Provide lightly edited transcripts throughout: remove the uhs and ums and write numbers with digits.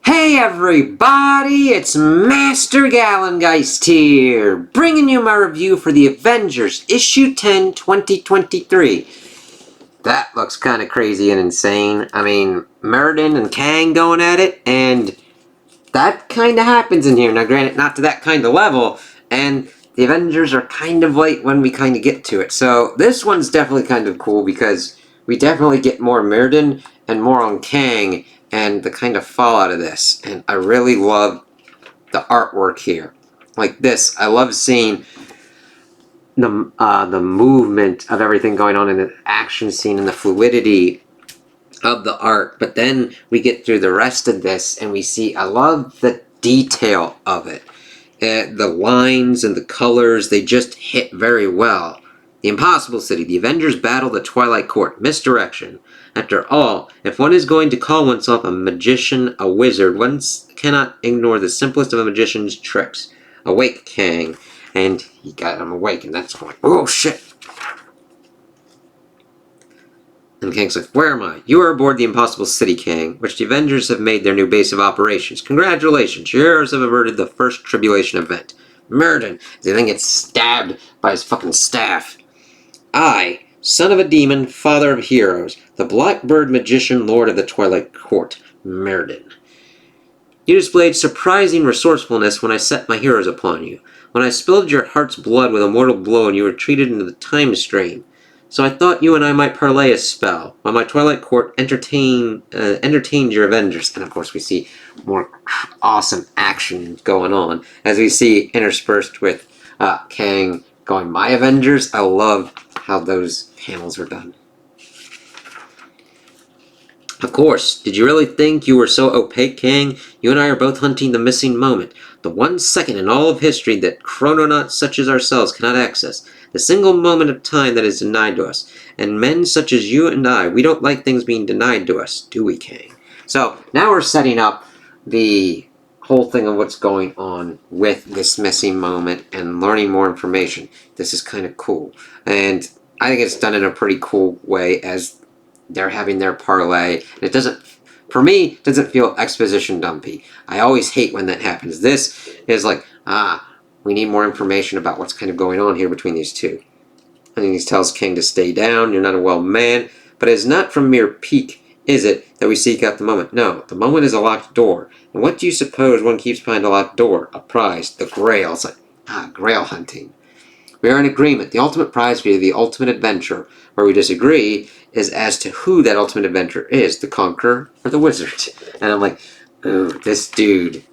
Hey everybody, it's Master Gallengeist here, bringing you my review for the Avengers, Issue 10, 2023. That looks kind of crazy and insane. I mean, Mastodon and Kang going at it, and that kind of happens in here. Now granted, not to that kind of level, and the Avengers are kind of late when we kind of get to it. So this one's definitely kind of cool because we definitely get more Mastodon and more on Kang and the kind of fallout of this. And I really love the artwork here. Like this, I love seeing the movement of everything going on in the action scene and the fluidity of the art. But then we get through the rest of this and we see, I love the detail of it. The lines and the colors, they just hit very well. The Impossible City. The Avengers battle the Twilight Court. Misdirection. After all, if one is going to call oneself a magician, a wizard, one cannot ignore the simplest of a magician's tricks. Awake, Kang. And he got him awake, and that's going, oh shit. And Kang's like, where am I? You are aboard the Impossible City, Kang, which the Avengers have made their new base of operations. Congratulations, your heroes have averted the first tribulation event. Mastodon, as he then gets stabbed by his fucking staff. I, son of a demon, father of heroes, the Blackbird magician, lord of the Twilight Court, Mastodon. You displayed surprising resourcefulness when I set my heroes upon you, when I spilled your heart's blood with a mortal blow and you retreated into the time stream. So I thought you and I might parlay a spell, while my Twilight Court entertained your Avengers. And of course we see more awesome action going on, as we see interspersed with Kang going, my Avengers. I love how those panels were done. Of course, did you really think you were so opaque, Kang? You and I are both hunting the missing moment, the 1 second in all of history that chrononauts such as ourselves cannot access, the single moment of time that is denied to us. And men such as you and I, we don't like things being denied to us, do we, Kang? So, now we're setting up the whole thing of what's going on with this missing moment and learning more information. This is kind of cool. And I think it's done in a pretty cool way as they're having their parlay. And it doesn't, for me, it doesn't feel exposition dumpy. I always hate when that happens. This is like, we need more information about what's kind of going on here between these two. And then he tells King to stay down, you're not a well man. But it is not from mere pique, is it, that we seek out the moment? No, the moment is a locked door. And what do you suppose one keeps behind a locked door? A prize, the grail. It's like, grail hunting. We are in agreement. The ultimate prize will be the ultimate adventure. Where we disagree is as to who that ultimate adventurer is, the conqueror or the wizard. And I'm like, ooh, this dude,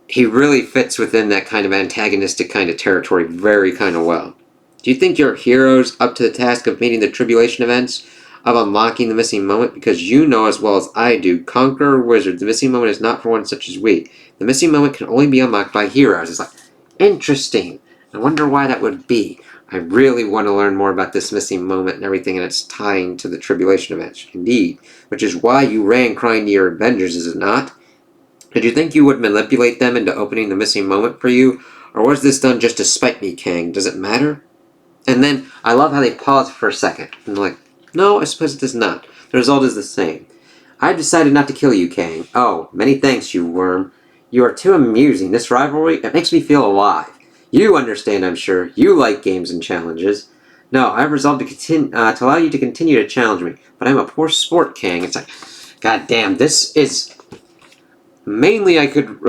he really fits within that kind of antagonistic kind of territory very kind of well. Do you think your heroes up to the task of meeting the tribulation events, of unlocking the missing moment? Because you know as well as I do, conqueror or wizard, the missing moment is not for one such as we. The missing moment can only be unlocked by heroes. It's like, interesting. I wonder why that would be. I really want to learn more about this missing moment and everything and its tying to the tribulation events. Indeed. Which is why you ran crying to your Avengers, is it not? Did you think you would manipulate them into opening the missing moment for you? Or was this done just to spite me, Kang? Does it matter? And then, I love how they pause for a second. And they're like, no, I suppose it does not. The result is the same. I decided not to kill you, Kang. Oh, many thanks, you worm. You are too amusing. This rivalry, it makes me feel alive. You understand, I'm sure. You like games and challenges. No, I've resolved to allow you to continue to challenge me. But I'm a poor sport, Kang. It's like, god damn, this is... Mainly I could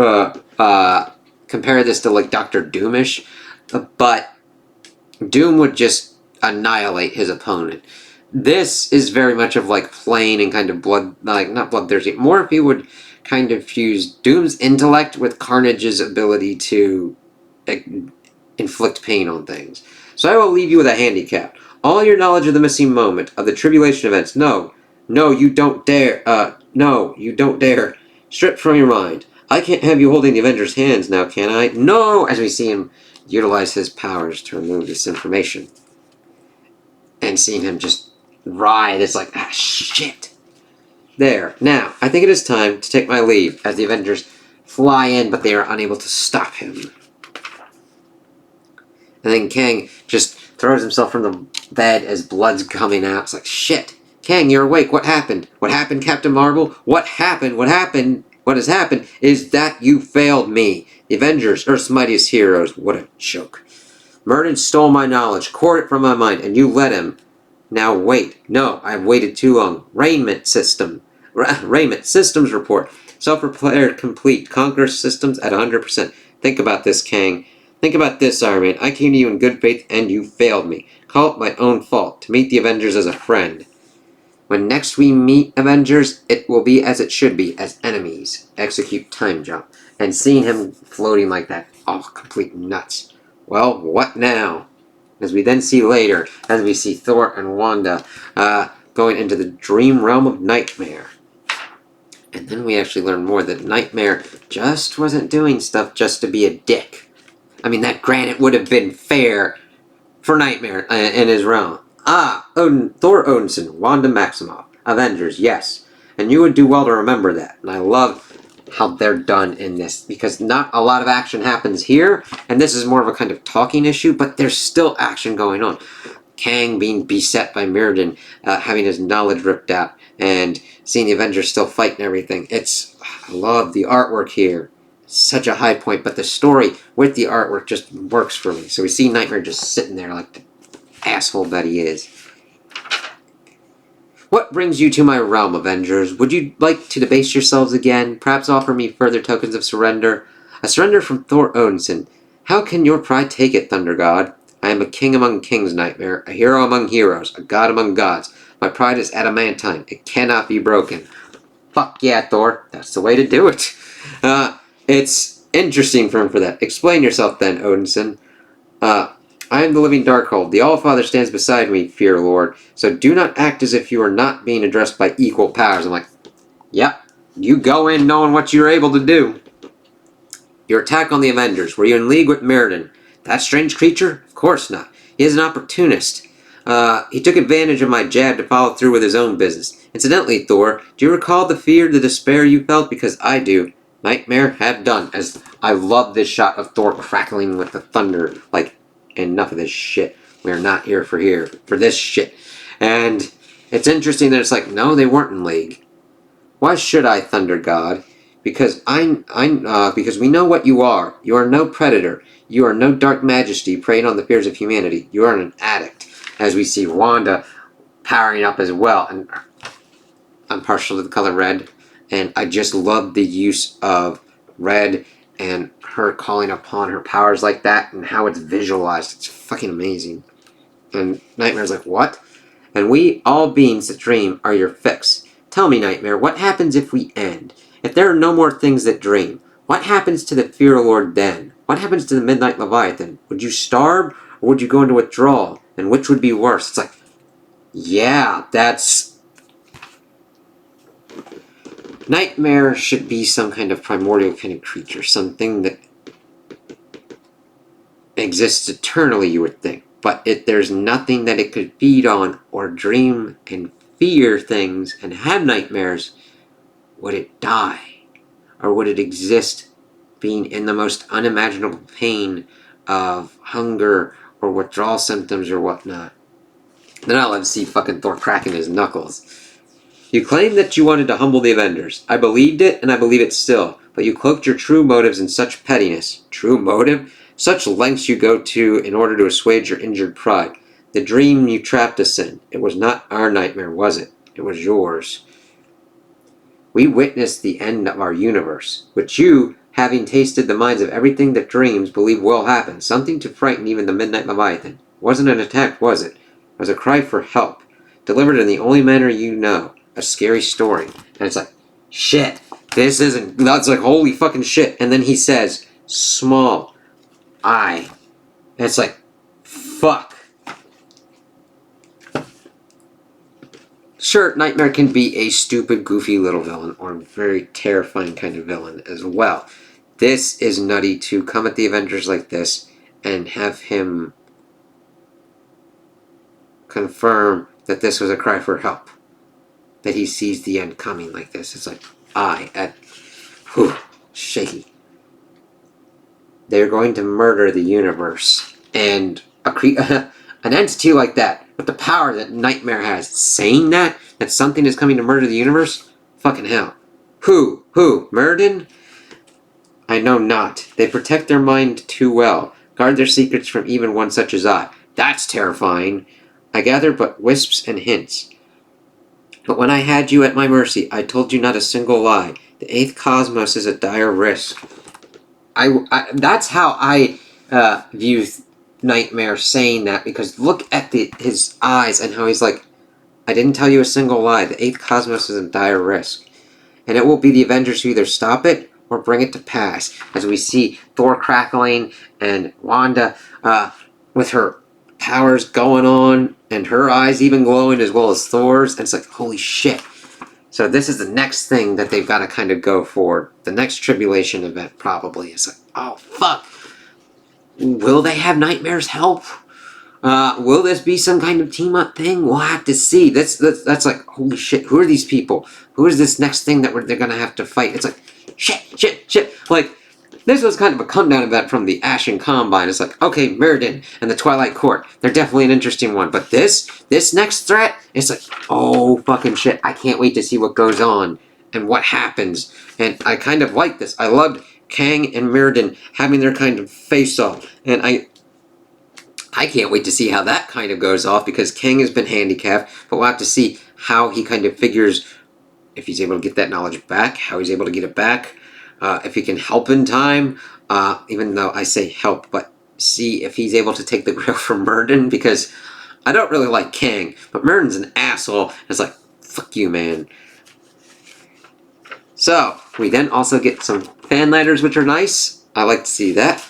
compare this to like Dr. Doomish, but Doom would just annihilate his opponent. This is very much of like plain and kind of not bloodthirsty. More if he would kind of fuse Doom's intellect with Carnage's ability to inflict pain on things. So I will leave you with a handicap. All your knowledge of the missing moment, of the tribulation events, no, you don't dare, no, you don't dare, strip from your mind. I can't have you holding the Avengers' hands now, can I? No, as we see him utilize his powers to remove this information. And seeing him just writhe, it's like, shit. There. Now, I think it is time to take my leave, as the Avengers fly in, but they are unable to stop him. And then Kang just throws himself from the bed as blood's coming out. It's like, shit. Kang, you're awake. What happened? What happened, Captain Marvel? What happened? What happened? What has happened is that you failed me. The Avengers, Earth's mightiest heroes. What a joke. Murden stole my knowledge, cored it from my mind, and you let him. Now wait. No, I've waited too long. Raiment systems report. Self-repair complete. Conquer systems at 100%. Think about this, Kang. Think about this, Iron Man. I came to you in good faith, and you failed me. Call it my own fault. To meet the Avengers as a friend. When next we meet Avengers, it will be as it should be, as enemies. Execute time jump. And seeing him floating like that, oh, complete nuts. Well, what now? As we then see later, as we see Thor and Wanda going into the dream realm of Nightmare. And then we actually learn more that Nightmare just wasn't doing stuff just to be a dick. I mean, that granted would have been fair for Nightmare in his realm. Thor Odinson, Wanda Maximoff, Avengers, yes. And you would do well to remember that. And I love how they're done in this, because not a lot of action happens here, and this is more of a kind of talking issue, but there's still action going on. Kang being beset by Myrddin, having his knowledge ripped out, and seeing the Avengers still fight and everything. I love the artwork here. Such a high point, but the story with the artwork just works for me. So we see Nightmare just sitting there like the asshole that he is. What brings you to my realm, Avengers? Would you like to debase yourselves again? Perhaps offer me further tokens of surrender? A surrender from Thor Odinson. How can your pride take it, Thunder God? I am a king among kings, Nightmare. A hero among heroes. A god among gods. My pride is adamantine. It cannot be broken. Fuck yeah, Thor. That's the way to do it. It's interesting for him for that. Explain yourself then, Odinson. I am the living Darkhold. The All-Father stands beside me, Fear Lord. So do not act as if you are not being addressed by equal powers. I'm like, yep. You go in knowing what you're able to do. Your attack on the Avengers. Were you in league with Myrddin? That strange creature? Of course not. He is an opportunist. He took advantage of my jab to follow through with his own business. Incidentally, Thor, do you recall the fear, the despair you felt? Because I do. Nightmare have done. As I love this shot of Thor crackling with the thunder. Like, enough of this shit. We're not here for this shit. And it's interesting that it's like, no, they weren't in league. Why should I, Thunder God? Because because we know what you are. You are no predator. You are no dark majesty preying on the fears of humanity. You are an addict. As we see Wanda powering up as well. And I'm partial to the color red. And I just love the use of red and her calling upon her powers like that and how it's visualized. It's fucking amazing. And Nightmare's like, what? And we, all beings that dream, are your fix. Tell me, Nightmare, what happens if we end? If there are no more things that dream, what happens to the Fear Lord then? What happens to the Midnight Leviathan? Would you starve, or would you go into withdrawal? And which would be worse? It's like, yeah, that's... Nightmare should be some kind of primordial kind of creature, something that exists eternally, you would think. But if there's nothing that it could feed on, or dream and fear things and have nightmares, would it die? Or would it exist being in the most unimaginable pain of hunger or withdrawal symptoms or whatnot? Then I'll have to see fucking Thor cracking his knuckles. You claimed that you wanted to humble the Avengers. I believed it, and I believe it still. But you cloaked your true motives in such pettiness. True motive? Such lengths you go to in order to assuage your injured pride. The dream you trapped us in. It was not our nightmare, was it? It was yours. We witnessed the end of our universe, which you, having tasted the minds of everything that dreams, believe will happen. Something to frighten even the Midnight Leviathan. It wasn't an attack, was it? It was a cry for help. Delivered in the only manner you know. A scary story. And it's like, shit. This isn't... That's like, holy fucking shit. And then he says, small. I. And it's like, fuck. Sure, Nightmare can be a stupid, goofy little villain, or a very terrifying kind of villain as well. This is nutty to come at the Avengers like this and have him confirm that this was a cry for help. That he sees the end coming like this. It's like, shaky. They're going to murder the universe. And an entity like that with the power that Nightmare has, saying that something is coming to murder the universe? Fucking hell. Who? Murden? I know not. They protect their mind too well, guard their secrets from even one such as I. That's terrifying. I gather but wisps and hints. But when I had you at my mercy, I told you not a single lie. The eighth cosmos is a dire risk. That's how I view Nightmare saying that, because look at his eyes and how he's like, I didn't tell you a single lie. The eighth cosmos is in dire risk. And it will be the Avengers who either stop it or bring it to pass. As we see Thor crackling and Wanda with her powers going on and her eyes even glowing as well as Thor's. And it's like, holy shit. So this is the next thing that they've got to kind of go for. The next tribulation event probably is like, oh fuck. Will they have Nightmare's help? Will this be some kind of team up thing? We'll have to see. That's like, holy shit, who are these people? Who is this next thing that they're gonna have to fight? It's like, shit. Like, this was kind of a come down event from the Ashen Combine. It's like, okay, Myrddin and the Twilight Court, they're definitely an interesting one. But this next threat, it's like, oh fucking shit, I can't wait to see what goes on and what happens. And I kind of like this. I loved Kang and Myrddin having their kind of face-off. And I can't wait to see how that kind of goes off, because Kang has been handicapped, but we'll have to see how he kind of figures, if he's able to get that knowledge back, how he's able to get it back, if he can help in time, even though I say help, but see if he's able to take the grill from Myrddin, because I don't really like Kang, but Myrddin's an asshole. It's like, fuck you, man. So, we then also get some fan letters, which are nice. I like to see that.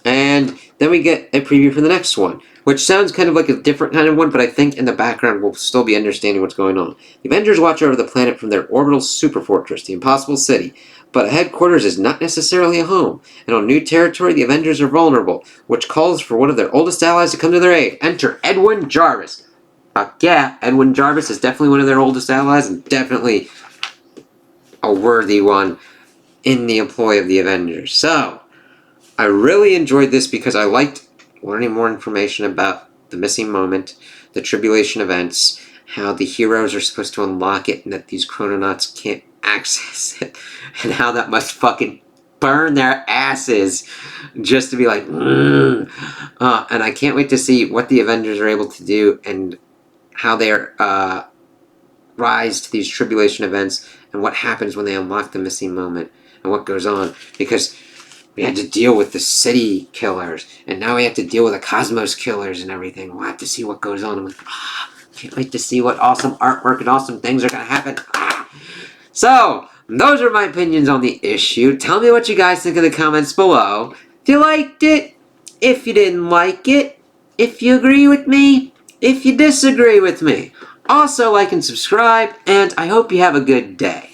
And then we get a preview for the next one, which sounds kind of like a different kind of one, but I think in the background we'll still be understanding what's going on. The Avengers watch over the planet from their orbital superfortress, the Impossible City, but a headquarters is not necessarily a home, and on new territory the Avengers are vulnerable, which calls for one of their oldest allies to come to their aid. Enter Edwin Jarvis. Yeah, Edwin Jarvis is definitely one of their oldest allies, and definitely a worthy one in the employ of the Avengers. So, I really enjoyed this because I liked learning more information about the missing moment, the tribulation events, how the heroes are supposed to unlock it and that these chrononauts can't access it, and how that must fucking burn their asses just to be like, and I can't wait to see what the Avengers are able to do and how they rise to these tribulation events and what happens when they unlock the missing moment and what goes on, because we had to deal with the city killers, and now we have to deal with the cosmos killers and everything. We'll have to see what goes on. I'm like, can't wait to see what awesome artwork and awesome things are going to happen. So, those are my opinions on the issue. Tell me what you guys think in the comments below. If you liked it, if you didn't like it, if you agree with me, if you disagree with me. Also, like and subscribe, and I hope you have a good day.